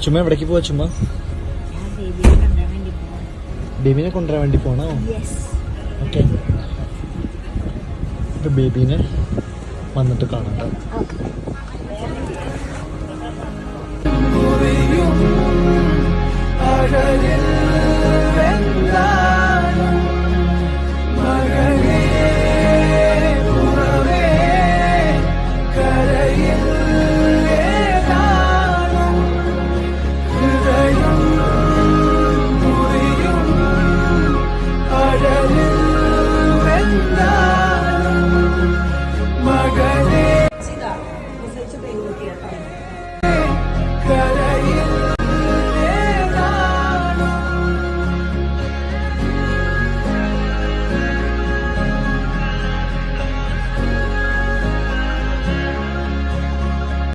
ചുമ്മാ എവിടേക്ക് പോവാ? ചുമ്മാ ബേബീനെ കൊണ്ടുവരാൻ വേണ്ടി പോണോ? ഓക്കെ, ഇപ്പൊ ബേബീനെ വന്നിട്ട് കാണാം. Cara